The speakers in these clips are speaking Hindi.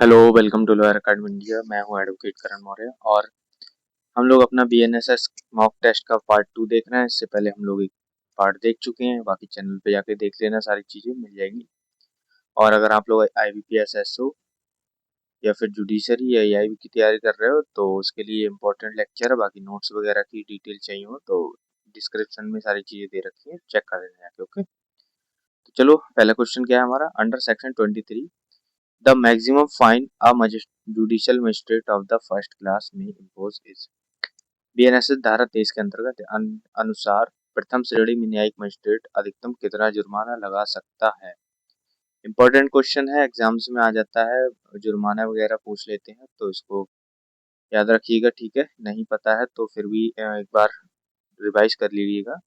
Hello, welcome to lawyer academy India. मैं हूं एडवोकेट करण मौर्य और हम लोग अपना बीएनएसएस मॉक टेस्ट का पार्ट 2 देख रहे हैं। इससे पहले हम लोग एक पार्ट देख चुके हैं, बाकी चैनल पे जाके देख लेना, सारी चीज़ें मिल जाएगी। और अगर आप लोग आईबीपीएस एसओ या फिर जुडिशरी या एआईबी की तैयारी कर रहे हो तो उसके लिए इम्पोर्टेंट लेक्चर है। बाकी नोट्स वगैरह की डिटेल चाहिए हो तो डिस्क्रिप्शन में सारी चीज़ें दे रखी है, चेक कर लेना जाके। ओके, तो चलो पहला क्वेश्चन क्या है हमारा। Under section 23 The maximum fine a judicial magistrate of the first class may impose is। BNSS धारा 23 के अंतर्गत अनुसार प्रथम श्रेणी में न्यायिक मजिस्ट्रेट अधिकतम कितना जुर्माना लगा सकता है। इम्पोर्टेंट क्वेश्चन है, एग्जाम्स में आ जाता है, जुर्माना वगैरह पूछ लेते हैं तो इसको याद रखिएगा। ठीक है, नहीं पता है तो फिर भी एक बार रिवाइज कर लीजिएगा।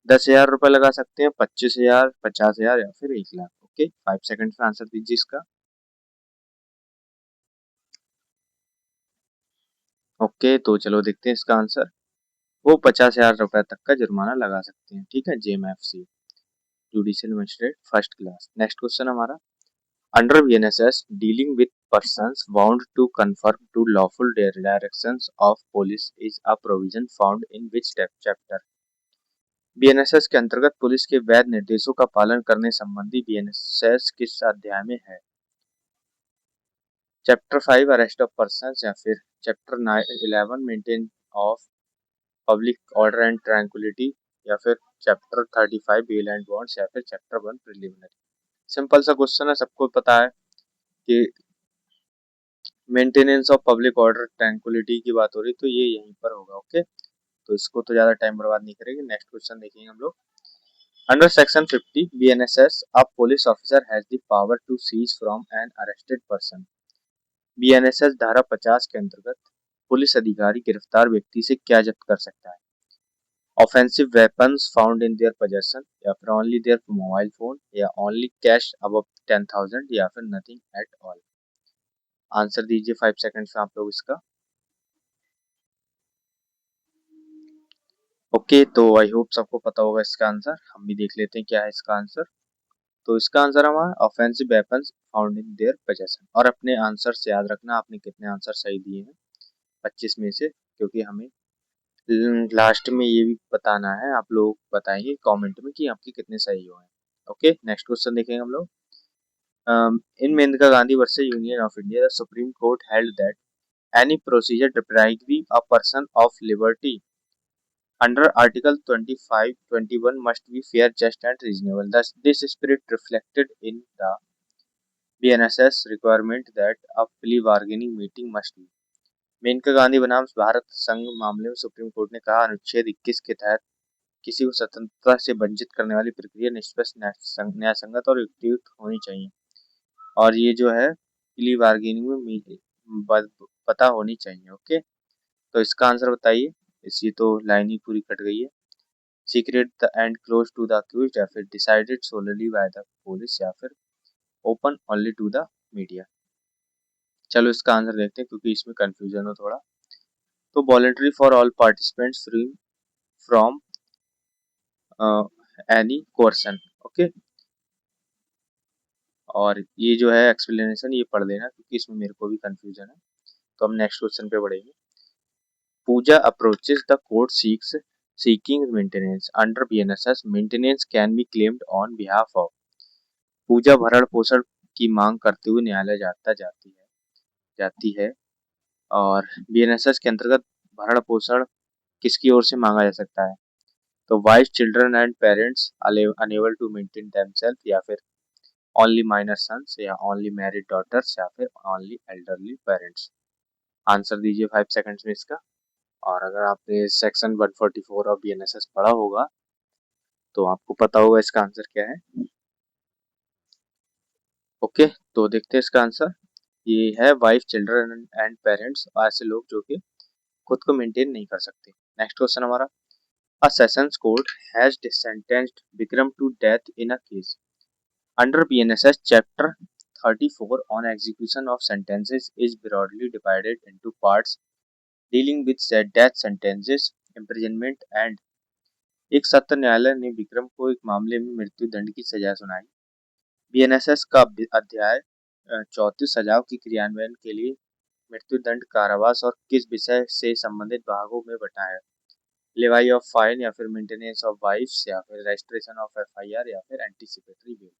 10,000 रुपये लगा सकते हैं, 25,000, 50,000 या फिर 1 लाख। ओके, 5 सेकंड में आंसर दीजिए इसका। ओके, तो चलो देखते हैं इसका आंसर। वो 50,000 रुपए तक का जुर्माना लगा सकते हैं। ठीक है, JMFC, judicial magistrate first class. Next question हमारा, under BNSS dealing with persons bound to confirm to lawful directions of police is a provision found in which chapter. BNSS के अंतर्गत पुलिस के वैध निर्देशों का पालन करने संबंधी बीएनएसएस किस अध्याय में है। चैप्टर 5 अरेस्ट ऑफ पर्सन्स, या फिर chapter 11 maintain of public order and tranquillity, या फिर चैप्टर 35 बेल एंड बॉन्ड्स, या फिर चैप्टर 1 प्रिलिमिनरी। सिंपल सा क्वेश्चन है, सबको पता है कि maintenance of public order tranquillity की बात हो रही, तो ये यहीं पर होगा। ओके, तो इसको तो ज्यादा टाइम बर्बाद नहीं करेंगे। नेक्स्ट क्वेश्चन देखेंगे हम लोग। Under section 50 BNSS, a police officer has the power to seize from an arrested person. BNSS धारा 50 के अंतर्गत पुलिस अधिकारी गिरफ्तार व्यक्ति से क्या जब्त कर सकता है। Offensive weapons found in their possession, या फिर ओनली देयर मोबाइल फोन, या ओनली कैश अबव 10,000, या फिर नथिंग एट ऑल। आंसर दीजिए 5 सेकंड्स में आप लोग इसका। ओके, तो आई होप सबको पता होगा इसका आंसर। हम भी देख लेते हैं क्या है इसका आंसर। तो इसका आंसर हमारा offensive weapons found in their possession. और अपने आंसर से याद रखना आपने कितने आंसर सही दिए हैं 25 में से, क्योंकि हमें लास्ट में ये भी बताना है। आप लोग बताएंगे कमेंट में कि आपके कितने सही हुए हैं। ओके, नेक्स्ट क्वेश्चन देखेंगे हम लोग। In Menaka Gandhi versus Union of India, the Supreme Court held that any procedure depriving a person of liberty under Article 25-21 must be fair, just, and reasonable. Thus, this spirit reflected in the BNSS requirement that a plea bargaining meeting must be। Maneka Gandhi बनाम भारत संघ मामले में सुप्रीम कोर्ट ने कहा, अनुच्छेद 21 के तहत किसी को स्वतंत्रता से वंचित करने वाली प्रक्रिया निष्पक्ष, न्यायसंगत और युक्तियुक्त होनी चाहिए। और ये जो है प्ली बार्गेनिंग में पता होनी चाहिए। ओके, तो इसका आंसर बताइए। इसी तो लाइन ही पूरी कट गई है। Secret the and close to the accused, या फिर decided solely by the police, या फिर open only to the media. चलो इसका आंसर देखते हैं, क्योंकि इसमें कंफ्यूजन हो थोड़ा। तो voluntary for all participants free from any कोर्सन। Okay, और ये जो है एक्सप्लेनेशन ये पढ़ लेना, क्योंकि इसमें मेरे को भी कंफ्यूजन है। तो हम नेक्स्ट क्वेश्चन पे बढ़ेंगे। पूजा approaches the court seeking maintenance under BNSS. Maintenance can be claimed on behalf of। पूजा भरण पोषण की मांग करते हुए न्यायालय जाती है और बीएनएसएस के अंतर्गत भरण पोषण किसकी ओर से मांगा जा सकता है। तो wife, children and parents unable to maintain themself, या फिर ओनली माइनर सन्स, या ओनली मैरिड डॉटर्स, या फिर ओनली एल्डरली पेरेंट्स। आंसर दीजिए 5 सेकंड्स में इसका। और अगर आपने सेक्शन 144 ऑफ बीएनएसएस पढ़ा होगा तो आपको पता होगा इसका आंसर क्या है। ओके, तो देखते हैं इसका आंसर। ये है वाइफ, चिल्ड्रन एंड पेरेंट्स, ऐसे लोग जो कि खुद को मेंटेन नहीं कर सकते। नेक्स्ट क्वेश्चन हमारा, a sessions court has sentenced Vikram to death in a case. Under BNSS chapter 34 on execution of sentences is broadly divided into parts dealing with death sentences, imprisonment and। एक सत्र न्यायालय ने विक्रम को एक मामले में मृत्यु दंड की सजा सुनाई। बीएनएसएस का अध्याय 34 सजाओं की क्रियान्वयन के लिए मृत्युदंड, कारावास और किस विषय से संबंधित भागों में बटा है? लेवाई ऑफ फाइन या फिर मेंटेनेंस ऑफ वाइफ्स या फिर रजिस्ट्रेशन ऑफ एफआईआर या फिर एंटीसिपेटरी बेल।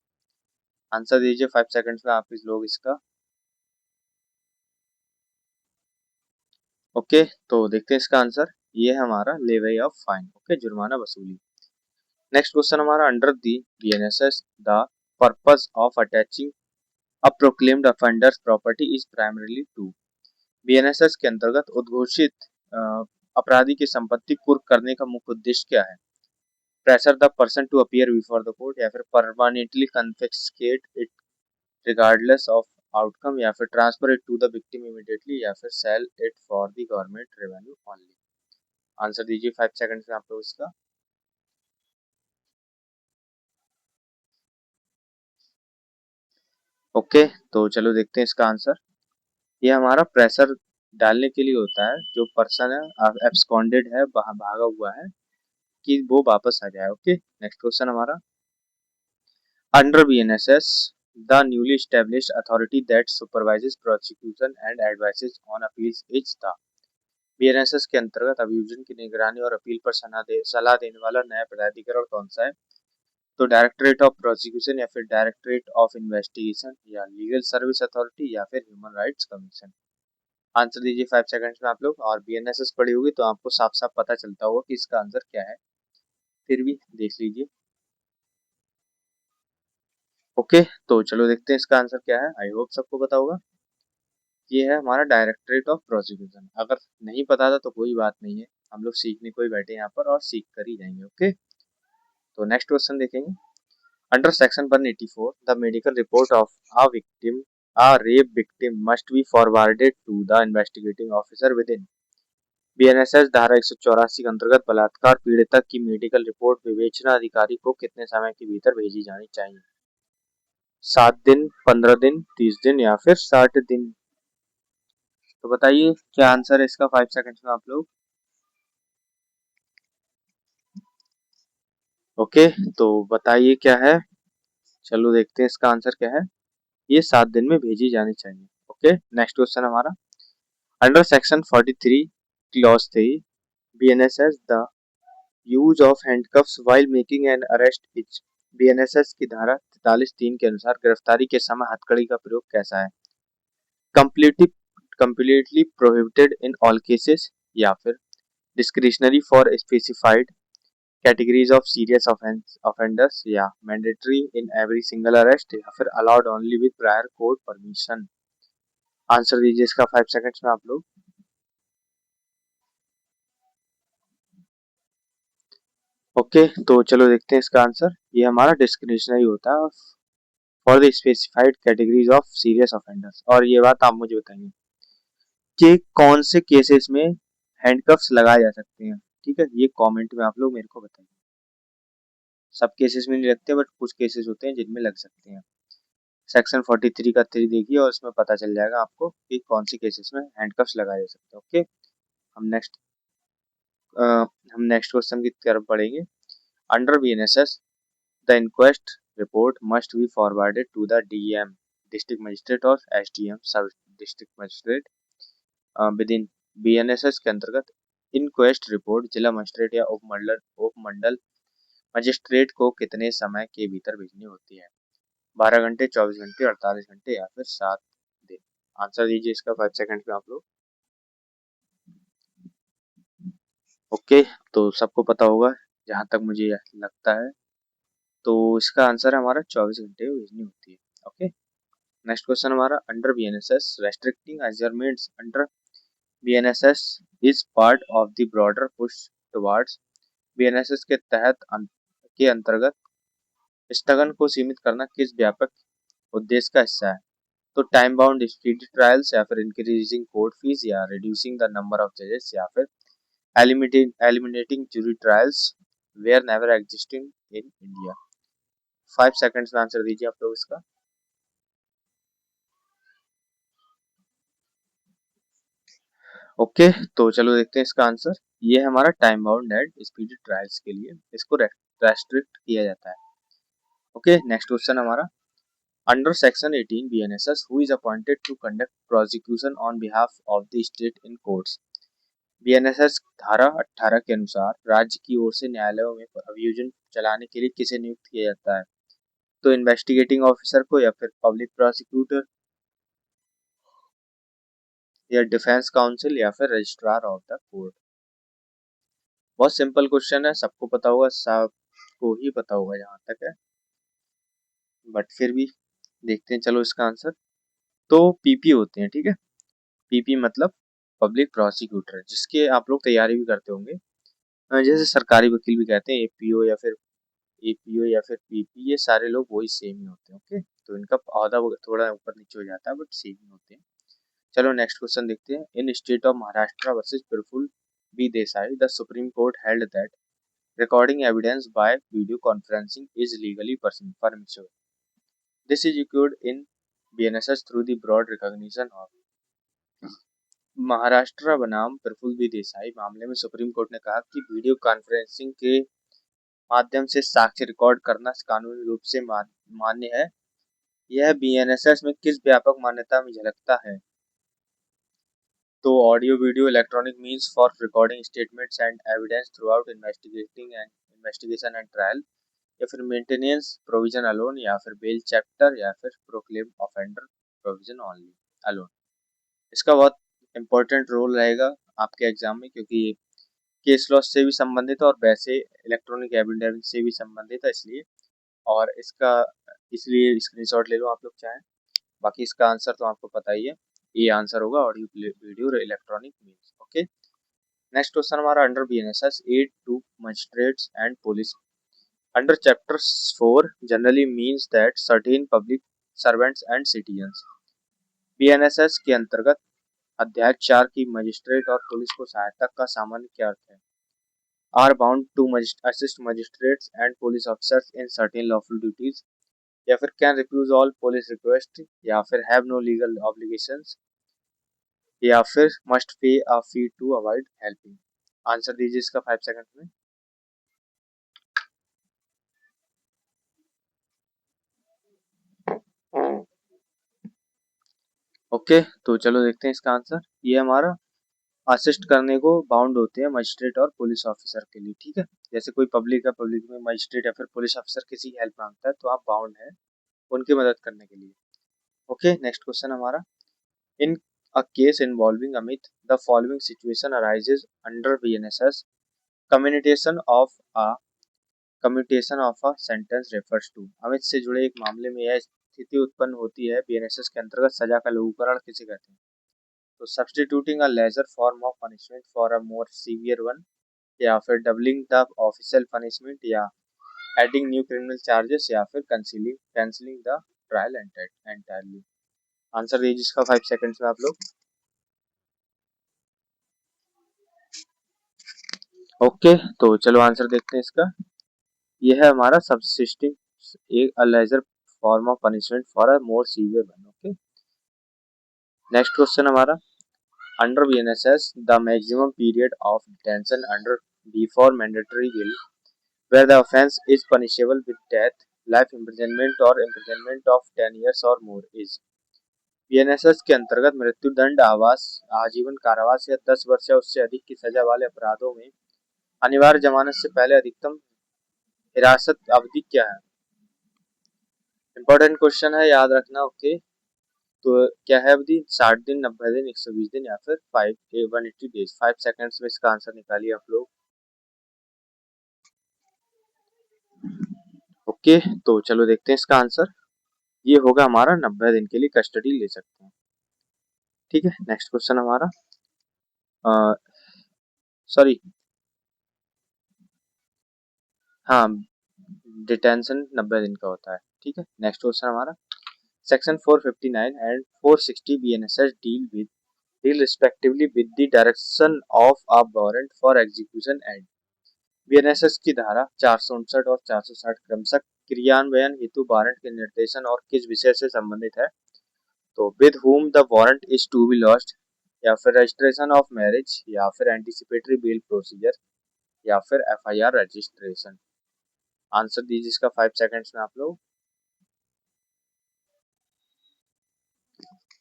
आंसर दीजिए 5 सेकंड्स में आप इस लोग इसका। ओके, तो देखते हैं इसका आंसर। ये है हमारा लेवाई ऑफ फाइन। ओके, जुर्माना वसूली। नेक्स्ट क्वेश्चन हमारा, under the BNSS the purpose of attaching a proclaimed offender's property is primarily to. BNSS के अंतर्गत उद्घोषित अपराधी की संपत्ति कुर्क करने का मुख्य उद्देश्य क्या है? Pressure the person to appear before the court या फिर permanently confiscate it regardless of outcome या फिर transfer it to the victim immediately या फिर sell it for the government revenue only. Answer दीजिए 5 सेकंड्स में आप लोग इसका। ओके, तो चलो देखते हैं इसका आंसर। ये हमारा प्रेशर डालने के लिए होता है, जो पर्सन है एब्सकॉन्डेड है, भागा हुआ है, कि वो वापस आ जाए। ओके, नेक्स्ट क्वेश्चन हमारा, under BNSS the newly established authority that supervises prosecution and advises on appeals is the। BNSS के अंतर्गत अभियोजन की निगरानी और अपील पर सलाह देने वाला नया प्राधिकरण कौन सा है? तो डायरेक्टरेट ऑफ प्रोसिक्यूशन या फिर डायरेक्टरेट ऑफ इन्वेस्टिगेशन या लीगल सर्विस अथॉरिटी या फिर ह्यूमन राइट्स कमीशन। आंसर दीजिए 5 सेकंड्स में आप लोग। और बीएनएसएस पढ़ी होगी तो आपको साफ साफ पता चलता होगा कि इसका आंसर क्या है, फिर भी देख लीजिए। ओके, तो चलो देखते हैं इसका आंसर क्या है। आई होप सबको पता होगा। ये है हमारा डायरेक्टरेट ऑफ प्रोसिक्यूशन। अगर नहीं पता था तो कोई बात नहीं है, हम लोग सीखने को ही बैठे यहाँ पर और सीख कर ही जाएंगे। ओके, तो नेक्स्ट क्वेश्चन देखेंगे। Under section 184 the medical report of a victim a rape victim must be forwarded to the investigating officer within। BNSS धारा 184 के अंतर्गत बलात्कार पीड़िता की मेडिकल रिपोर्ट विवेचना अधिकारी को कितने समय के भीतर भेजी जानी चाहिए? 7 दिन, 15 दिन, 30 दिन या फिर 60 दिन। तो बताइए क्या आंसर है इसका 5 सेकंड्स में आप लोग। ओके, तो बताइए क्या है। चलो देखते हैं इसका आंसर क्या है। ये 7 दिन में भेजी जानी चाहिए। ओके, नेक्स्ट क्वेश्चन हमारा, under section 43 clause 3 BNSS the use of handcuffs while making an arrest is. BNSS की धारा 43(3) के अनुसार गिरफ्तारी के समय हथकड़ी का प्रयोग कैसा है? Completely completely prohibited in all cases या फिर discretionary for specified categories of serious offenders या mandatory in every single arrest या फिर allowed only with prior court permission. Answer दीजिए इसका 5 सेकंड्स में आप लोग। ओके, तो चलो देखते हैं इसका आंसर। ये हमारा डिस्क्रिशनरी होता है for the specified categories of serious offenders. और ये बात आप मुझे बताइए कि कौन से केसेस में हैंडकफ्स लगाए जा सकते हैं। ठीक है, ये कमेंट में आप लोग मेरे को बताइए। सब केसेस में नहीं लगते, बट कुछ केसेस होते हैं जिनमें लग सकते हैं। सेक्शन 43 का 3 देखिए और इसमें पता चल जाएगा आपको कि कौन सी केसेस में हैंडकफ्स लगाए जा सकते हैं। ओके, हम नेक्स्ट हम नेक्स्ट क्वेश्चन की तरफ बढ़ेंगे। Under BNSS the inquest report must be forwarded to the DM district magistrate और SDM sub district magistrate within. BNSS के अंतर्गत इंक्वेस्ट रिपोर्ट जिला मजिस्ट्रेट या उपमंडल मजिस्ट्रेट को कितने समय के भीतर भेजनी होती है? 12 घंटे, 24 घंटे, 48 घंटे या फिर 7 दिन। आंसर दीजिए इसका 5 सेकंड में आप लोग। ओके, तो सबको पता होगा जहां तक मुझे लगता है। तो इसका आंसर है हमारा 24 घंटे भेजनी होती है। ओके, नेक्स्ट क्वेश्चन हमारा, under BNSS restricting adjournments under BNSS is part of the broader push towards. BNSS के तहत के अंतर्गत स्थगन को सीमित करना किस व्यापक उद्देश्य का हिस्सा है? तो टाइम बाउंड स्पीडी ट्रायल्स या फिर इंक्रीजिंग कोर्ट फीस या रिड्यूसिंग द नंबर ऑफ जजेस या फिर eliminating jury trials were never existing in India। 5 seconds में आंसर दीजिए आप लोग इसका। ओके, तो चलो देखते हैं इसका आंसर। ये है हमारा time bound and speedy trials के लिए इसको रेस्ट्रिक्ट किया जाता है। ओके, नेक्स्ट क्वेश्चन हमारा, Under Section 18 BNSS, who is appointed to conduct prosecution on behalf of the state in courts? BNSS धारा 18 के अनुसार राज्य की ओर से न्यायालयों में अभियोजन चलाने के लिए किसे नियुक्त किया जाता है? तो इन्वेस्टिगेटिंग ऑफिसर को, या फिर पब्लिक प्रोसिक्यूटर, या डिफेंस काउंसिल, या फिर रजिस्ट्रार ऑफ द कोर्ट। बहुत सिंपल क्वेश्चन है, सबको पता होगा, सबको ही पता होगा जहां तक है, बट फिर भी देखते हैं। चलो इसका आंसर तो पीपी होते हैं, ठीक है। पीपी मतलब पब्लिक प्रोसिक्यूटर, जिसके आप लोग तैयारी भी करते होंगे। जैसे सरकारी वकील भी कहते हैं, एपीओ या फिर पीपी, ये सारे लोग वही सेम ही होते हैं। ओके, तो इनका औहदा थोड़ा ऊपर नीचे हो जाता है, बट सेम ही होते हैं। चलो नेक्स्ट क्वेश्चन देखते हैं। In state of Maharashtra versus Prafull B Desai, the supreme court held that recording evidence by video conferencing is legally permissible. This is secured in BNSS through the broad recognition of। Maharashtra बनाम प्रफुल्ल बी देसाई मामले में सुप्रीम कोर्ट ने कहा कि वीडियो कॉन्फ्रेंसिंग के माध्यम से साक्ष्य रिकॉर्ड करना कानूनी रूप से मान्य है। यह बीएनएसएस में किस व्यापक मान्यता में झलकता है? तो audio video electronic means for recording statements and evidence through out investigation and trial, या फिर मेंटेनेंस प्रोविजन अलोन, या फिर बेल चैप्टर, या फिर proclaim offender provision only alone. इसका बहुत इंपॉर्टेंट रोल रहेगा आपके एग्जाम में, क्योंकि ये केस लॉ से भी संबंधित है और वैसे इलेक्ट्रॉनिक एविडेंस से भी संबंधित है, इसलिए और इसलिए स्क्रीनशॉट ले लो आप लोग चाहें। बाकी इसका आंसर तो आपको पता ही है, ये आंसर होगा audio video electronic means. Okay, next question हमारा under BNSS aid to magistrates and police under chapter 4 generally means that certain public servants and citizens। BNSS के अंतर्गत अध्याय 4 की मजिस्ट्रेट और पुलिस को सहायता का सामान्य क्या अर्थ है? Are bound to assist magistrates and police officers in certain lawful duties, या फिर can refuse all police request, या फिर हैव नो लीगल ऑब्लिगेशंस, या फिर must pay a fee to avoid helping. Answer दीजिए इसका 5 सेकंड में। ओके, तो चलो देखते हैं इसका आंसर। ये हमारा असिस्ट करने को बाउंड होते हैं मजिस्ट्रेट और पुलिस ऑफिसर के लिए, ठीक है। जैसे कोई पब्लिक है, पब्लिक में मजिस्ट्रेट या फिर पुलिस ऑफिसर किसी की हेल्प मांगता है, तो आप बाउंड है उनकी मदद करने के लिए। ओके, नेक्स्ट क्वेश्चन हमारा। In a case involving Amit, the following situation arises under BNSS, commutation of a sentence refers to. Amit से जुड़े एक मामले में यह स्थिति उत्पन्न होती है, बीएनएसएस के अंतर्गत सजा का लघुकरण किसे कहते हैं? तो substituting a lesser form of punishment for a more severe one, या फिर डबलिंग द ऑफिशियल पनिशमेंट, या एडिंग न्यू क्रिमिनल चार्जेस, या फिर cancelling the trial entirely. Answer दीजिए इसका 5 सेकंड्स में आप लोग। ओके, तो चलो आंसर देखते हैं इसका। यह है हमारा सबसिस्टिंग एक lesser form of punishment for a more severe one. Okay, next question हमारा। Under BNSS the maximum period of detention under before mandatory will where the offense is punishable with death, life imprisonment or imprisonment of 10 years or more is। BNSS के अंतर्गत मृत्युदंड, आजीवन कारावास या 10 वर्ष या उससे अधिक की सजा वाले अपराधों में अनिवार्य जमानत से पहले अधिकतम हिरासत अवधि क्या है? इंपॉर्टेंट क्वेश्चन है, याद रखना। ओके, तो क्या है अवधि? 60 दिन, 90 दिन, 120 दिन, या फिर 180 डेज। 5 सेकंड्स में इसका आंसर निकालिए आप लोग। ओके, तो चलो देखते हैं इसका आंसर। ये होगा हमारा 90 दिन के लिए कस्टडी ले सकते हैं, ठीक है। नेक्स्ट क्वेश्चन हमारा, सॉरी, हाँ, डिटेंशन 90 दिन का होता है, ठीक है। नेक्स्ट क्वेश्चन हमारा। Section 459 and 460 BNSS deal respectively with the direction of a warrant for execution and. BNSS की धारा 459 और 460 क्रमशः क्रियान्वयन हेतु वारंट के निर्देशन और किस विषय से संबंधित है? तो with whom the warrant is to be lodged, या फिर रजिस्ट्रेशन ऑफ मैरिज, या फिर एंटीसिपेटरी बेल प्रोसीजर, या फिर एफआईआर रजिस्ट्रेशन। आंसर दीजिए इसका 5 सेकंड्स में आप लोग।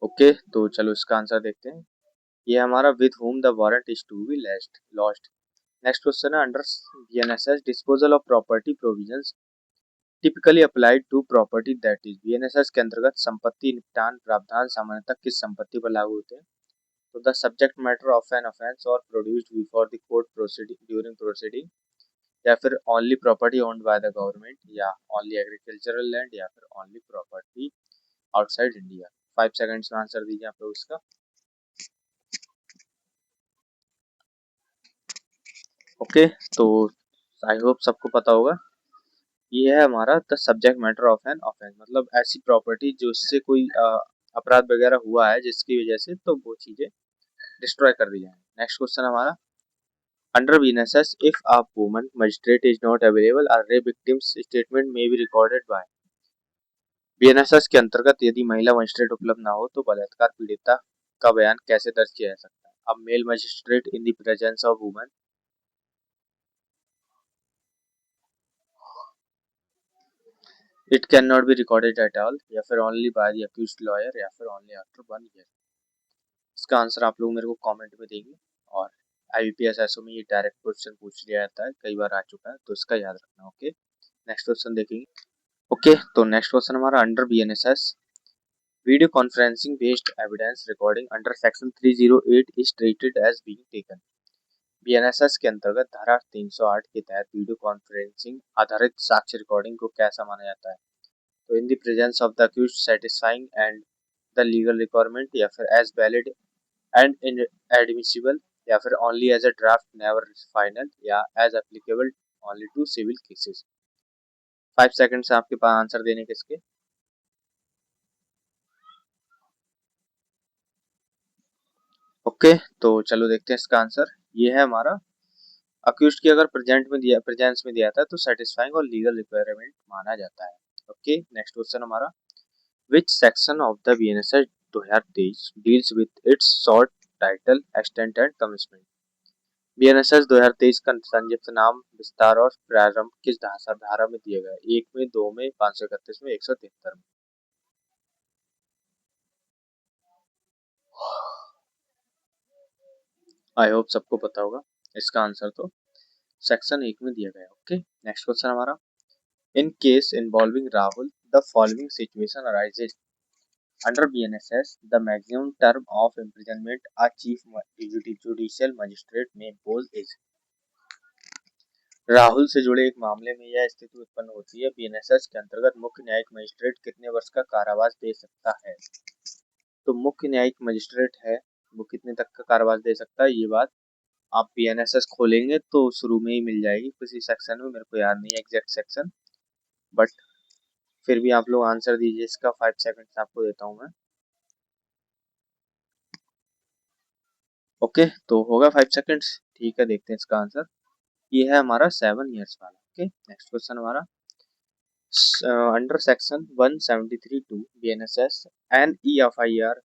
ओके, तो चलो इसका आंसर देखते हैं। ये हमारा with whom the warrant is to be lost। Next question है under BNSS disposal of property provisions typically applied to property that is. BNSS के अंतर्गत संपत्ति निपटान प्रावधान सामान्यतः किस संपत्ति पर लागू होते हैं? तो the subject matter of an offence और produced before the court proceeding during proceeding, या फिर only property owned by the government, या ओनली एग्रीकल्चरल लैंड, या फिर only property outside India. 5 seconds में आंसर दीजिए आप लोग इसका। ओके, तो आई होप सबको पता होगा। ये है हमारा the subject matter of an offence, मतलब ऐसी प्रॉपर्टी जो इससे कोई अपराध वगैरह हुआ है जिसकी वजह से, तो वो चीजें डिस्ट्रॉय कर दी जाए। नेक्स्ट क्वेश्चन हमारा under BNSS if a woman magistrate is not available a rape victims statement may be recorded by. BNSS के अंतर्गत यदि महिला मजिस्ट्रेट उपलब्ध ना हो तो बलात्कार पीड़िता का बयान कैसे दर्ज किया जा सकता है? अब male magistrate in the presence of woman, it can not be recorded at all, या फिर only by the accused lawyer, या फिर ओनली आफ्टर 1 ईयर। इसका आंसर आप लोग मेरे को कमेंट में देंगे। और आईबीपीएस एसओ में ये डायरेक्ट क्वेश्चन पूछ लिया जाता है, कई बार आ चुका है, तो इसका याद रखना। ओके, नेक्स्ट क्वेश्चन देखेंगे। ओके, तो नेक्स्ट क्वेश्चन हमारा under BNSS video conferencing based evidence recording under section 308 is treated as being taken. BNSS के अंतर्गत धारा 308 के तहत वीडियो कॉन्फ्रेंसिंग आधारित साक्ष्य रिकॉर्डिंग को कैसा माना जाता है? तो in the presence of the accused satisfying and the legal requirement, या फिर एज वैलिड एंड एडमिसिबल, या फिर only as a draft never final, या as applicable only to civil cases. 5 seconds आपके पास आंसर देने के इसके। ओके, तो चलो देखते हैं इसका आंसर। ये है हमारा अक्यूज्ड की अगर प्रेजेंस में दिया था तो सेटिस्फाइंग और लीगल रिक्वायरमेंट माना जाता है। ओके, नेक्स्ट क्वेश्चन हमारा which section of the BNSS 2023 deals with its short title extent and commitment. BNSS 2023 का संक्षिप्त नाम विस्तार और प्रारंभ किस धारा में दिया गया है? 1 में, 2 में, 531 में, 173 में। आई होप सबको पता होगा इसका आंसर, तो सेक्शन 1 में दिया गया है। ओके, नेक्स्ट क्वेश्चन हमारा in case involving Rahul the following situation arises under BNSS the maximum term of imprisonment a chief judicial magistrate में इम्पोज इज। राहुल से जुड़े एक मामले में यह स्थिति उत्पन्न होती है, बीएनएसएस के अंतर्गत मुख्य न्यायिक मजिस्ट्रेट कितने वर्ष का कारावास दे सकता है? तो मुख्य न्यायिक मजिस्ट्रेट है वो कितने तक का कारावास दे सकता है, ये बात आप बीएनएसएस खोलेंगे तो शुरू में ही मिल जाएगी किसी सेक्शन में, मेरे को याद नहीं है एग्जैक्ट सेक्शन, बट फिर भी आप लोग आंसर दीजिए इसका। 5 सेकंड आपको देता हूँ मैं। ओके, तो होगा 5 सेकंड्स, ठीक है, देखते हैं इसका आंसर। ये है हमारा 7 ईयर्स वाला। ओके, नेक्स्ट क्वेश्चन हमारा under section 173(2) BNSS an EFIR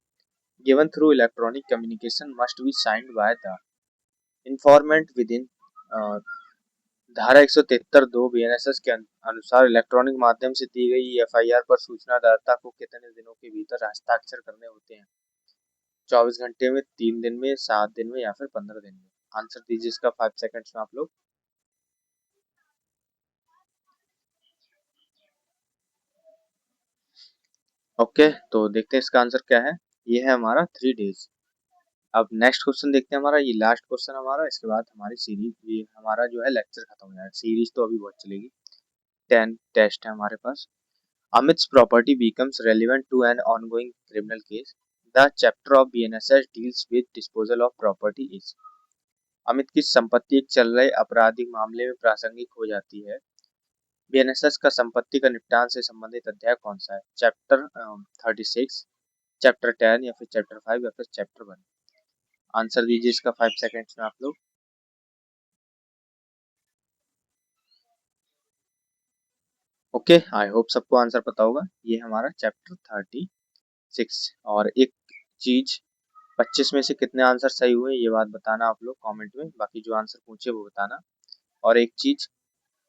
given through electronic communication must be signed by the informant within uh, धारा 173(2) बीएनएसएस के अनुसार इलेक्ट्रॉनिक माध्यम से दी गई एफआईआर पर सूचनादाता को कितने दिनों के भीतर हस्ताक्षर करने होते हैं? 24 घंटे में, 3 दिन में, 7 दिन में, या फिर 15 दिन में। आंसर दीजिए इसका 5 सेकंड्स में आप लोग। ओके, तो देखते हैं इसका आंसर क्या है। ये है हमारा 3 डेज। अब नेक्स्ट क्वेश्चन देखते हैं हमारा, ये लास्ट क्वेश्चन हमारा, इसके बाद हमारी सीरीज, ये हमारा जो है लेक्चर खत्म हो जाएगा। सीरीज तो अभी बहुत चलेगी, 10 टेस्ट है हमारे पास। Amit's property becomes relevant to an ongoing criminal case. The chapter of BNSS deals with disposal of property is। Amit की संपत्ति एक चल रहे आपराधिक मामले में प्रासंगिक हो जाती है। बीएनएसएस का संपत्ति का निपटान से संबंधित अध्याय कौन सा है? चैप्टर 36, चैप्टर 10, या फिर चैप्टर 5, या फिर चैप्टर 1। आंसर दीजिए इसका 5 सेकंड्स में आप लोग। ओके, आई होप सबको आंसर पता होगा। ये हमारा चैप्टर 36। और एक चीज 25 में से कितने आंसर सही हुए ये बात बताना आप लोग कमेंट में, बाकी जो आंसर पूछे वो बताना। और एक चीज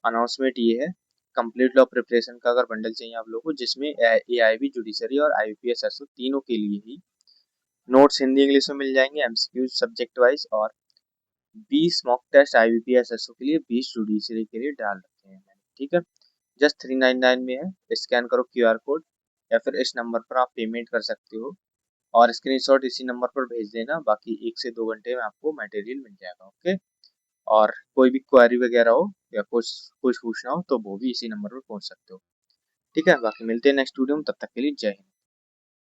अनाउंसमेंट ये है, कंप्लीट लॉ प्रिपरेशन का अगर बंडल चाहिए आप लोगों को, जिसमें एआईबी जुडिशरी और आईपीएस एसओ तीनों के लिए ही नोट्स हिंदी इंग्लिश में मिल जाएंगे, एमसीक्यू सब्जेक्ट वाइज, और 20 मॉक टेस्ट आईबीपीएस एसओ के लिए, 20 जुडिशरी के लिए डाल रखे हैं मैंने, ठीक है। जस्ट 399 में है, स्कैन करो क्यूआर कोड या फिर इस नंबर पर आप पेमेंट कर सकते हो और स्क्रीनशॉट इसी नंबर पर भेज देना। बाकी 1 से 2 घंटे में आपको मटेरियल मिल जाएगा, ओके। और कोई भी क्वेरी वगैरह हो या कुछ कुछ पूछना हो तो वो भी इसी नंबर पर पूछ सकते हो, ठीक है। बाकी मिलते हैं नेक्स्ट वीडियो में, तब तक के लिए जय हिंद।